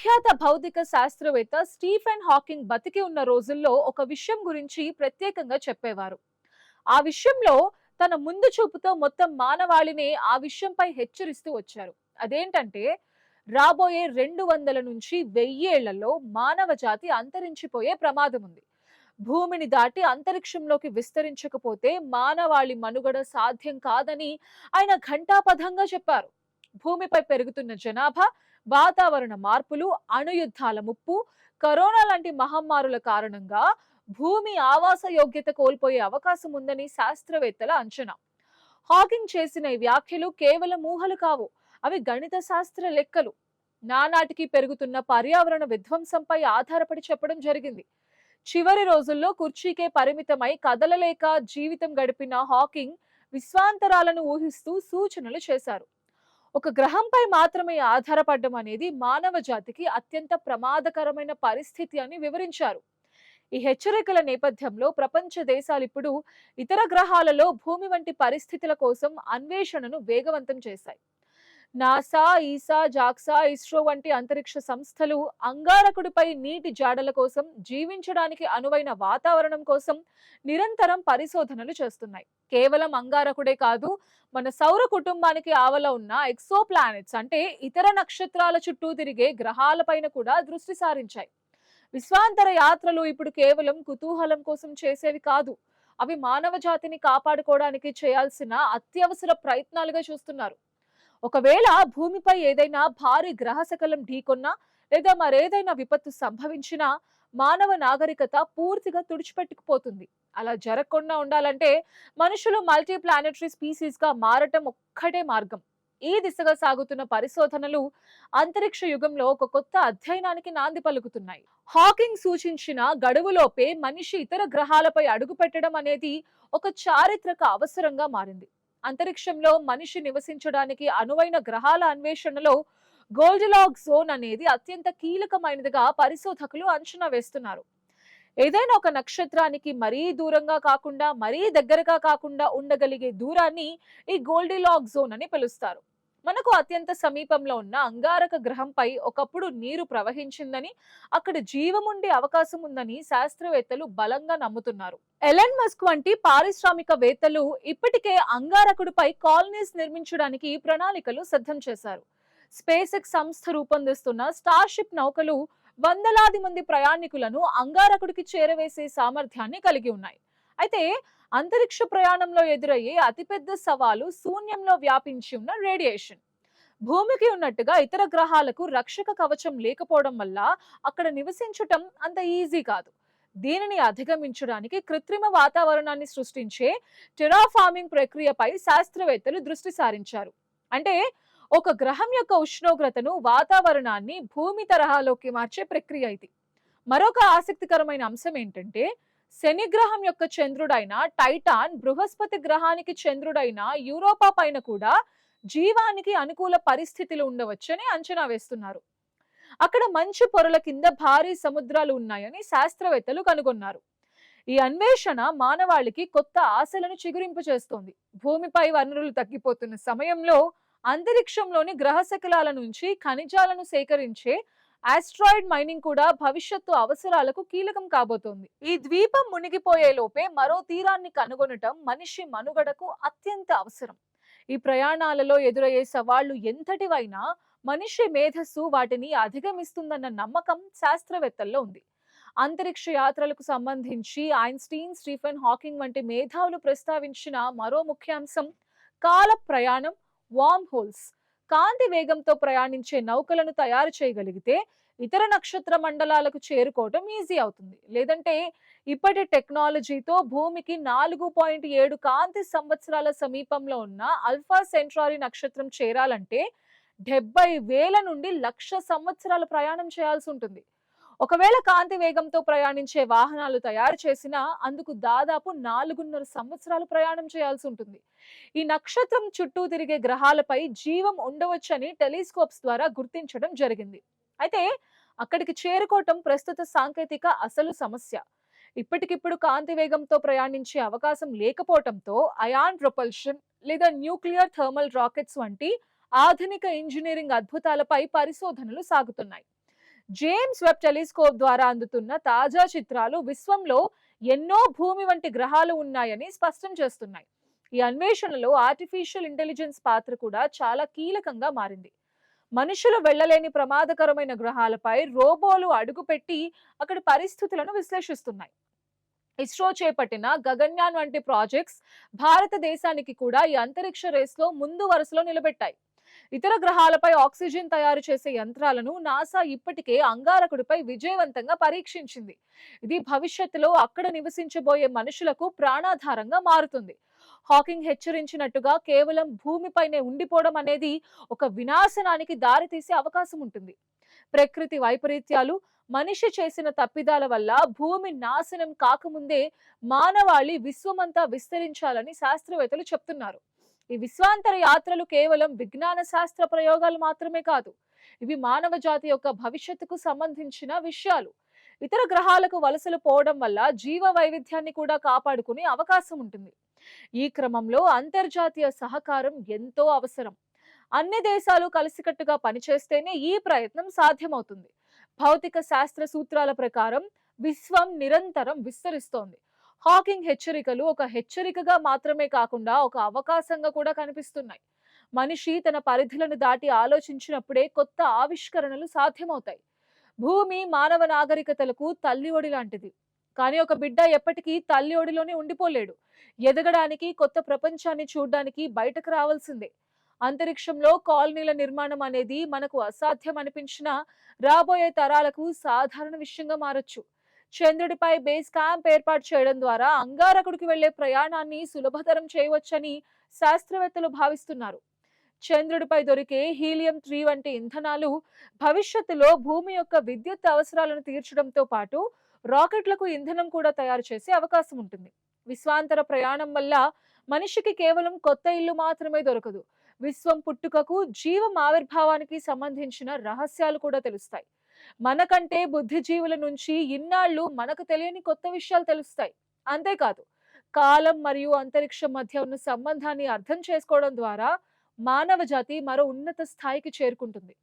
ప్రఖ్యాత భౌతిక శాస్త్రవేత్త స్టీఫెన్ హాకింగ్ బతికి ఉన్న రోజుల్లో ఒక విషయం గురించి ప్రత్యేకంగా చెప్పేవారు. ఆ విషయంలో తన ముందు చూపుతో మొత్తం మానవాళిని ఆ విషయంపై హెచ్చరిస్తూ వచ్చారు. అదేంటంటే రాబోయే 200 నుంచి 1000 ఏళ్లలో మానవ జాతి అంతరించిపోయే ప్రమాదం ఉంది. భూమిని దాటి అంతరిక్షంలోకి విస్తరించకపోతే మానవాళి మనుగడ సాధ్యం కాదని ఆయన ఘంటాపథంగా చెప్పారు. భూమిపై పెరుగుతున్న జనాభా, వాతావరణ మార్పులు, అణుయుద్ధాల ముప్పు, కరోనా లాంటి మహమ్మారుల కారణంగా భూమి ఆవాస యోగ్యత కోల్పోయే అవకాశం ఉందని శాస్త్రవేత్తల అంచనా. హాకింగ్ చేసిన ఈ వ్యాఖ్యలు కేవలం ఊహలు కావు, అవి గణిత శాస్త్ర లెక్కలు. నానాటికి పెరుగుతున్న పర్యావరణ విధ్వంసంపై ఆధారపడి చెప్పడం జరిగింది. చివరి రోజుల్లో కుర్చీకే పరిమితమై కదలలేక జీవితం గడిపిన హాకింగ్ విశ్వాంతరాలను ఊహిస్తూ సూచనలు చేశారు. ఒక గ్రహంపై మాత్రమే ఆధారపడడం అనేది మానవ జాతికి అత్యంత ప్రమాదకరమైన పరిస్థితి అని వివరించారు. ఈ హెచ్చరికల నేపథ్యంలో ప్రపంచ దేశాలు ఇప్పుడు ఇతర గ్రహాలలో భూమి వంటి పరిస్థితుల కోసం అన్వేషణను వేగవంతం చేశాయి. నాసా, ఈసా, జాక్సా, ఇస్రో వంటి అంతరిక్ష సంస్థలు అంగారకుడిపై నీటి జాడల కోసం, జీవించడానికి అనువైన వాతావరణం కోసం నిరంతరం పరిశోధనలు చేస్తున్నాయి. కేవలం అంగారకుడే కాదు, మన సౌర కుటుంబానికి ఆవల ఉన్న ఎక్సో ప్లానెట్స్ అంటే ఇతర నక్షత్రాల చుట్టూ తిరిగే గ్రహాలపైన కూడా దృష్టి సారించాయి. విశ్వాంతర యాత్రలు ఇప్పుడు కేవలం కుతూహలం కోసం చేసేవి కాదు, అవి మానవ జాతిని కాపాడుకోవడానికి చేయాల్సిన అత్యవసర ప్రయత్నాలుగా చూస్తున్నారు. ఒకవేళ భూమిపై ఏదైనా భారీ గ్రహశకలం ఢీకొన్నా లేదా మరేదైనా విపత్తు సంభవించినా మానవ నాగరికత పూర్తిగా తుడిచిపెట్టుకుపోతుంది. అలా జరగకుండా ఉండాలంటే మనుషులు మల్టీ ప్లానెటరీ స్పీసీస్ గా మారటం ఒక్కటే మార్గం. ఈ దిశగా సాగుతున్న పరిశోధనలు అంతరిక్ష యుగంలో ఒక కొత్త అధ్యయనానికి నాంది పలుకుతున్నాయి. హాకింగ్ సూచించిన గడువులోపే మనిషి ఇతర గ్రహాలపై అడుగు పెట్టడం అనేది ఒక చారిత్రక అవసరంగా మారింది. అంతరిక్షంలో మనిషి నివసించడానికి అనువైన గ్రహాల అన్వేషణలో గోల్డిలాక్ జోన్ అనేది అత్యంత కీలకమైనదిగా పరిశోధకులు అంచనా వేస్తున్నారు. ఏదైనా ఒక నక్షత్రానికి మరీ దూరంగా కాకుండా మరీ దగ్గరగా కాకుండా ఉండగలిగే దూరాన్ని ఈ గోల్డిలాక్ జోన్ అని పిలుస్తారు. మనకు అత్యంత సమీపంలో ఉన్న అంగారక గ్రహంపై ఒకప్పుడు నీరు ప్రవహించిందని, అక్కడ జీవం ఉండే అవకాశం ఉందని శాస్త్రవేత్తలు బలంగా నమ్ముతున్నారు. ఎలన్ మస్క్ వంటి పారిశ్రామికవేత్తలు ఇప్పటికే అంగారకుడిపై కాలనీస్ నిర్మించడానికి ప్రణాళికలు సిద్ధం చేశారు. స్పేస్ ఎక్స్ సంస్థ రూపొందిస్తున్న స్టార్షిప్ నౌకలు వందలాది మంది ప్రయాణికులను అంగారకుడికి చేరవేసే సామర్థ్యాన్ని కలిగి ఉన్నాయి. అయితే అంతరిక్ష ప్రయాణంలో ఎదురయ్యే అతిపెద్ద సవాలు శూన్యంలో వ్యాపించి ఉన్న రేడియేషన్. భూమికి ఉన్నట్టుగా ఇతర గ్రహాలకు రక్షక కవచం లేకపోవడం వల్ల అక్కడ నివసించటం అంత ఈజీ కాదు. దీనిని అధిగమించడానికి కృత్రిమ వాతావరణాన్ని సృష్టించే టెరాఫార్మింగ్ ప్రక్రియపై శాస్త్రవేత్తలు దృష్టి సారించారు. అంటే ఒక గ్రహం యొక్క ఉష్ణోగ్రతను, వాతావరణాన్ని భూమి తరహాలోకి మార్చే ప్రక్రియ ఇది. మరొక ఆసక్తికరమైన అంశం ఏంటంటే శని గ్రహం యొక్క చంద్రుడైన టైటాన్, బృహస్పతి గ్రహానికి చంద్రుడైన యూరోపా పైన కూడా జీవానికి అనుకూల పరిస్థితులు ఉండవచ్చని అంచనా వేస్తున్నారు. అక్కడ మంచు పొరల కింద భారీ సముద్రాలు ఉన్నాయని శాస్త్రవేత్తలు కనుగొన్నారు. ఈ అన్వేషణ మానవాళికి కొత్త ఆశలను చిగురింపచేస్తోంది. భూమిపై వనరులు తగ్గిపోతున్న సమయంలో అంతరిక్షంలోని గ్రహశకలాల నుంచి ఖనిజాలను సేకరించే ఆస్ట్రాయిడ్ మైనింగ్ కూడా భవిష్యత్తు అవసరాలకు కీలకం కాబోతోంది. ఈ ద్వీపం మునిగిపోయే లోపే మరో తీరాన్ని కనుగొనటం మనిషి మనుగడకు అత్యంత అవసరం. ఈ ప్రయాణాలలో ఎదురయ్యే సవాళ్లు ఎంతటివైనా మనిషి మేధస్సు వాటిని అధిగమిస్తుందన్న నమ్మకం శాస్త్రవేత్తల్లో ఉంది. అంతరిక్ష యాత్రలకు సంబంధించి ఐన్స్టీన్, స్టీఫెన్ హాకింగ్ వంటి మేధావులు ప్రస్తావించిన మరో ముఖ్యాంశం కాల ప్రయాణం, వార్మ్ హోల్స్. కాంతి వేగంతో ప్రయాణించే నౌకలను తయారు చేయగలిగితే ఇతర నక్షత్ర మండలాలకు చేరుకోవటం ఈజీ అవుతుంది. లేదంటే ఇప్పటి టెక్నాలజీతో భూమికి 4.7 కాంతి సంవత్సరాల సమీపంలో ఉన్న అల్ఫా సెంట్రారీ నక్షత్రం చేరాలంటే 70,000 నుండి 1,00,000 సంవత్సరాల ప్రయాణం చేయాల్సి ఉంటుంది. ఒకవేళ కాంతి వేగంతో ప్రయాణించే వాహనాలు తయారు చేసినా అందుకు దాదాపు 4.5 సంవత్సరాలు ప్రయాణం చేయాల్సి ఉంటుంది. ఈ నక్షత్రం చుట్టూ తిరిగే గ్రహాలపై జీవం ఉండవచ్చని టెలిస్కోప్స్ ద్వారా గుర్తించడం జరిగింది. అయితే అక్కడికి చేరుకోవటం ప్రస్తుత సాంకేతిక అసలు సమస్య. ఇప్పటికిప్పుడు కాంతి వేగంతో ప్రయాణించే అవకాశం లేకపోవటంతో అయాన్ ప్రొపల్షన్ లేదా న్యూక్లియర్ థర్మల్ రాకెట్స్ వంటి ఆధునిక ఇంజనీరింగ్ అద్భుతాలపై పరిశోధనలు సాగుతున్నాయి. జేమ్స్ వెబ్ టెలిస్కోప్ ద్వారా అందుతున్న తాజా చిత్రాలు విశ్వంలో ఎన్నో భూమి వంటి గ్రహాలు ఉన్నాయని స్పష్టం చేస్తున్నాయి. ఈ అన్వేషణలో ఆర్టిఫిషియల్ ఇంటెలిజెన్స్ పాత్ర కూడా చాలా కీలకంగా మారింది. మనుషులు వెళ్ళలేని ప్రమాదకరమైన గ్రహాలపై రోబోలు అడుగుపెట్టి అక్కడి పరిస్థితులను విశ్లేషిస్తున్నాయి. ఇస్రో చేపట్టిన గగన్యాన్ వంటి ప్రాజెక్ట్స్ భారతదేశానికి కూడా ఈ అంతరిక్ష రేస్లో ముందు వరుసలో నిలబెట్టాయి. ఇతర గ్రహాలపై ఆక్సిజన్ తయారు చేసే యంత్రాలను నాసా ఇప్పటికే అంగారకుడిపై విజయవంతంగా పరీక్షించింది. ఇది భవిష్యత్తులో అక్కడ నివసించబోయే మనుషులకు ప్రాణాధారంగా మారుతుంది. హాకింగ్ హెచ్చరించినట్టుగా కేవలం భూమిపైనే ఉండిపోవడం అనేది ఒక వినాశనానికి దారితీసే అవకాశం ఉంటుంది. ప్రకృతి వైపరీత్యాలు, మనిషి చేసిన తప్పిదాల వల్ల భూమి నాశనం కాకముందే మానవాళి విశ్వమంతా విస్తరించాలని శాస్త్రవేత్తలు చెప్తున్నారు. ఈ విశ్వాంతర యాత్రలు కేవలం విజ్ఞాన శాస్త్ర ప్రయోగాలు మాత్రమే కాదు, ఇవి మానవ జాతి యొక్క భవిష్యత్తుకు సంబంధించిన విషయాలు. ఇతర గ్రహాలకు వలసలు పోవడం వల్ల జీవ వైవిధ్యాన్ని కూడా కాపాడుకునే అవకాశం ఉంటుంది. ఈ క్రమంలో అంతర్జాతీయ సహకారం ఎంతో అవసరం. అన్ని దేశాలు కలిసికట్టుగా పనిచేస్తేనే ఈ ప్రయత్నం సాధ్యమవుతుంది. భౌతిక శాస్త్ర సూత్రాల ప్రకారం విశ్వం నిరంతరం విస్తరిస్తోంది. హాకింగ్ హెచ్చరికలు ఒక హెచ్చరికగా మాత్రమే కాకుండా ఒక అవకాశంగా కూడా కనిపిస్తున్నాయి. మనిషి తన పరిధులను దాటి ఆలోచించినప్పుడే కొత్త ఆవిష్కరణలు సాధ్యమవుతాయి. భూమి మానవ నాగరికతలకు తల్లి ఒడి లాంటిది. కానీ ఒక బిడ్డ ఎప్పటికీ తల్లి ఒడిలోనే ఉండిపోలేడు. ఎదగడానికి, కొత్త ప్రపంచాన్ని చూడడానికి బయటకు రావాల్సిందే. అంతరిక్షంలో కాలనీల నిర్మాణం అనేది మనకు అసాధ్యం అనిపించినా రాబోయే తరాలకు సాధారణ విషయంగా మారొచ్చు. చంద్రుడిపై బేస్ క్యాంప్ ఏర్పాటు చేయడం ద్వారా అంగారకుడికి వెళ్లే ప్రయాణాన్ని సులభతరం చేయవచ్చని శాస్త్రవేత్తలు భావిస్తున్నారు. చంద్రుడిపై దొరికే హీలియం-3 వంటి ఇంధనాలు భవిష్యత్తులో భూమి యొక్క విద్యుత్ అవసరాలను తీర్చడంతో పాటు రాకెట్లకు ఇంధనం కూడా తయారు చేసే అవకాశం ఉంటుంది. విశ్వాంతర ప్రయాణం వల్ల మనిషికి కేవలం కొత్త ఇల్లు మాత్రమే దొరకదు, విశ్వం పుట్టుకకు, జీవం ఆవిర్భావానికి సంబంధించిన రహస్యాలు కూడా తెలుస్తాయి. మనకంటే బుద్ధిజీవుల నుంచి ఇన్నాళ్ళు మనకు తెలియని కొత్త విషయాలు తెలుస్తాయి. అంతేకాదు, కాలం మరియు అంతరిక్షం మధ్య ఉన్న సంబంధాన్ని అర్థం చేసుకోవడం ద్వారా మానవ జాతి మరో ఉన్నత స్థాయికి చేరుకుంటుంది.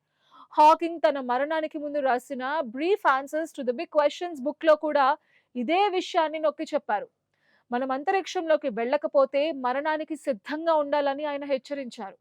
హాకింగ్ తన మరణానికి ముందు రాసిన brief answers to the big questions book లో కూడా ఇదే విషయాన్ని నొక్కి చెప్పారు. మనం అంతరిక్షంలోకి వెళ్ళకపోతే మరణానికి సిద్ధంగా ఉండాలని ఆయన హెచ్చరించారు.